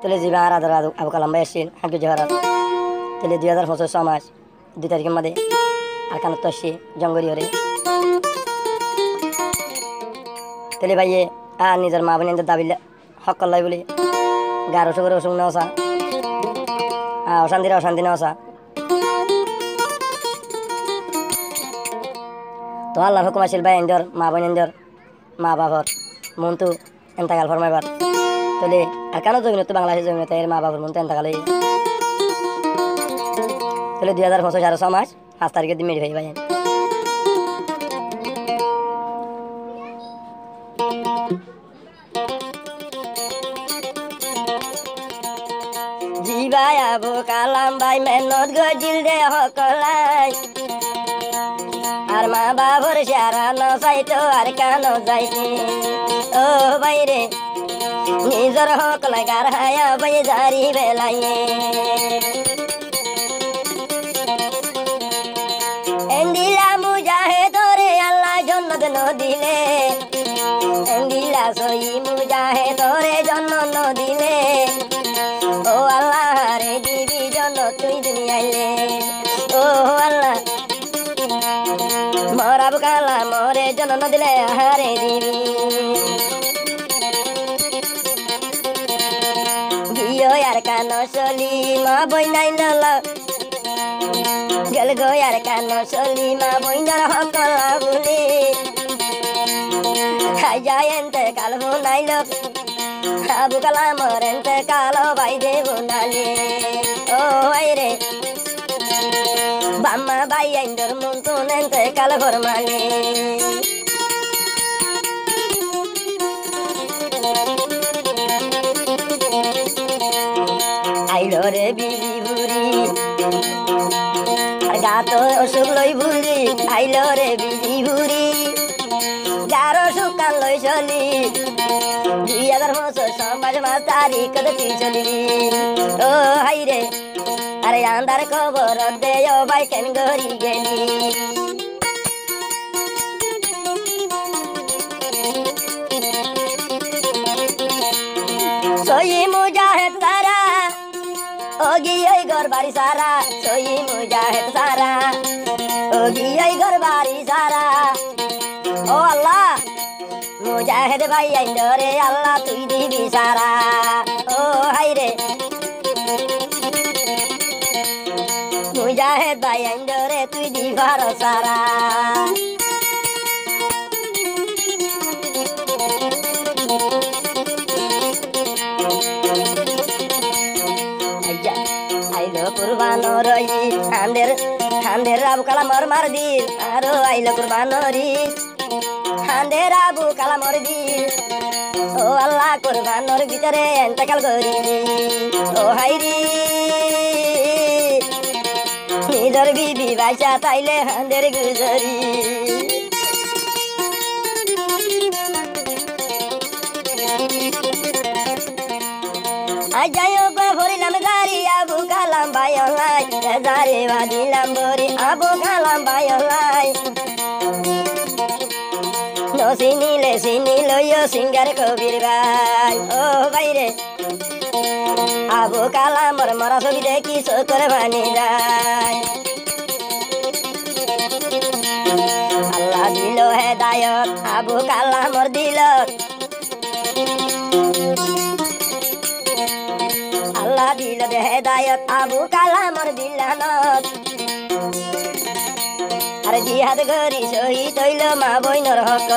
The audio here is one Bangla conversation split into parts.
তাহলে জিবা আর আদার আবু কালাম ভাই আসছেন হাঁটু জহরাত তাহলে 2025 মাস 2 তারিখের মধ্যে আর কানত আসছে জঙ্গরি হরে তাহলে ভাইয়ে আর নিজের মা বোনের দাবি হক করলাই বলে গার অসুখ করে অসুখ নেওয়া অশান্তির অশান্তি নেওয়া তো আল্লাহর হুকুম আসিল ভাই এন্দর মা বোন এন্দর মা বাবার মন তো এন্তাকাল ফরমাইবার তাহলে আর কেন জমিনত তো বাংলাদেশের জমিনত এর মা বাবার মন তো এন্তাকাল তাহলে 2025 মাস 5 তারিখের দিন মেরি ভাই ভাই জিবাই আবু কালাম ভাই মেহনত গজিল দে হকলাই আর মা বাবার সারা নসাইতো আর কেন যাইতে ও বাইরে নিজর হকলাই গার হায়া ভাই জারি বেলাইয়ে এন্দিলা মুজাহে ধরে আল্লাহ জন্নত নদিলে এন্দিলা সই মুজাহে ধরে জন্নত নদিলে ও আল্লাহ রে দিবি জন্য তুই দুনিয়াইলে ও আল্লাহ মরাবু কালা মরে জন্য নদিলে হারে দিবি গিয়ে আর কান চলি মা বই নাই নল গেল গো আর কান চলি মা বই নর হকলা বলি খাই যায় এনতে কাল নাই লোক আবু কালাম এনতে কালো ভাই দেব নালে ও আইরে বাম্মা ভাই আইন্দর মন তো এনতে কালো ঘর মালে আইলো রে বিবি বুড়ি আর গা তো অসুখ লই বুড়ি আইলো রে বিবি বুড়ি গার অসুখ লই চলি 2025 মাস তারিখ তুই চলি ও হাই রে আরে আন্দার খবর দে ও ভাই কেন গড়ি গেলি সই মুজাহিদ সারা ওগি ওই ঘর বাড়ি সারা সই মুজাহিদ সারা ওগি ওই ঘর বাড়ি সারা ও আল্লাহ মুজাহিদ ভাই আইন্দরে আল্লাহ তুই দিবি সারা ও হাই রে মুজাহিদ ভাই আইন্দরে তুই দিবার সারা আইলো কুরবানো রই হান্দের আবু কালামর মার দিল আরো আইলো কুরবানো রি হান্দের আবু কালামর দিল ও আল্লাহ কুরবানোর ভিতরে এন্তেকাল করি ও হাইরি নিজর বিবি বাইসা তাইলে হান্দের গুজরি আজায়ো গো ভরিলাম জারি আবু কালাম ভাই অলাই জারে বাদিলাম বরি আবু কালাম ভাই অলাই চিনিলে চিনিলইও সিঙ্গার কবির ভাই ও বাইরে আবু কালামর মরা ছবি দেখি চোখের বানি যায় আল্লাহ দিল হেদায়ত আবু কালামর দিল আল্লাহ দিল হেদায়ত আবু কালামর দিলানত আর জিহাদ করি শহীদ হইল মা বইনর হক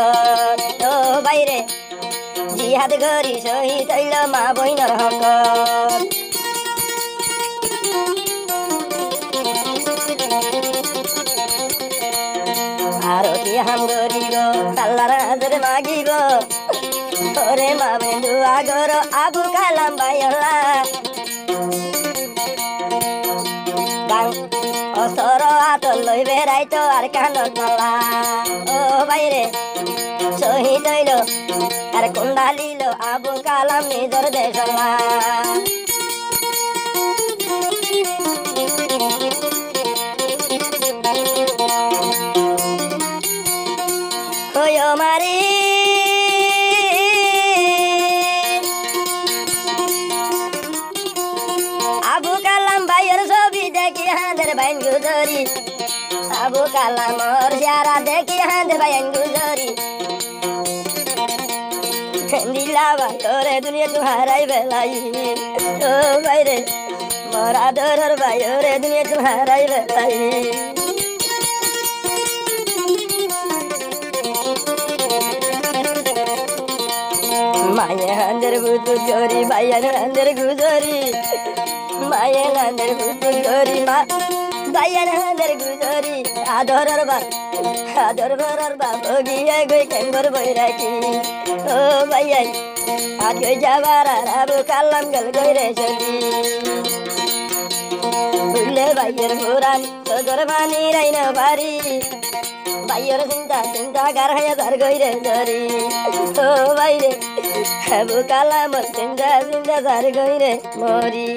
ও বাইরে জিহাদ করি শহীদ হইল মা বইনর হক আর কি হাম করিব আল্লাহর হাজরে মাগিব ওরে মা বন্ধু আগর আবু কালাম ভাই আল্লাহ অসর আতল লই বেড়াইতো আর কানত মালা ও বাইরে শহীদ হইল আর কুন্ডালিল আবু কালাম নিজর দেশ মারি হাঁদের বাইন গুজরি আবু কালামর সারা দেখি হাঁদের বাইন গুজরি দিলা ভাই তোরে দুনিয়া তু হারাই বেলাই ও ভাই রে মরা ধরর ভাই ওরে দুনিয়া তু হারাই বেলাই মায়ে হাঁদের বুতুল গরি ভাইয়ান হাঁদের গুজরি মায়ে হাঁদের বুতুল গরি মা ভাইয়ান হাঁদের গুজরি আদরর বা বগিয়ে গই কেঙ্গর বই রাখি ও ভাইয়াই আজ গই যাবার আবু কালাম গল গই রে চলি বুঝলে ভাইয়ের পুরান তোর মানি রাইনা বাড়ি ভাইয়ের চিন্তা গার হায়া তার গই রে ধরি ও ভাই রে আবু কালাম চিন্তা তার গই রে মরি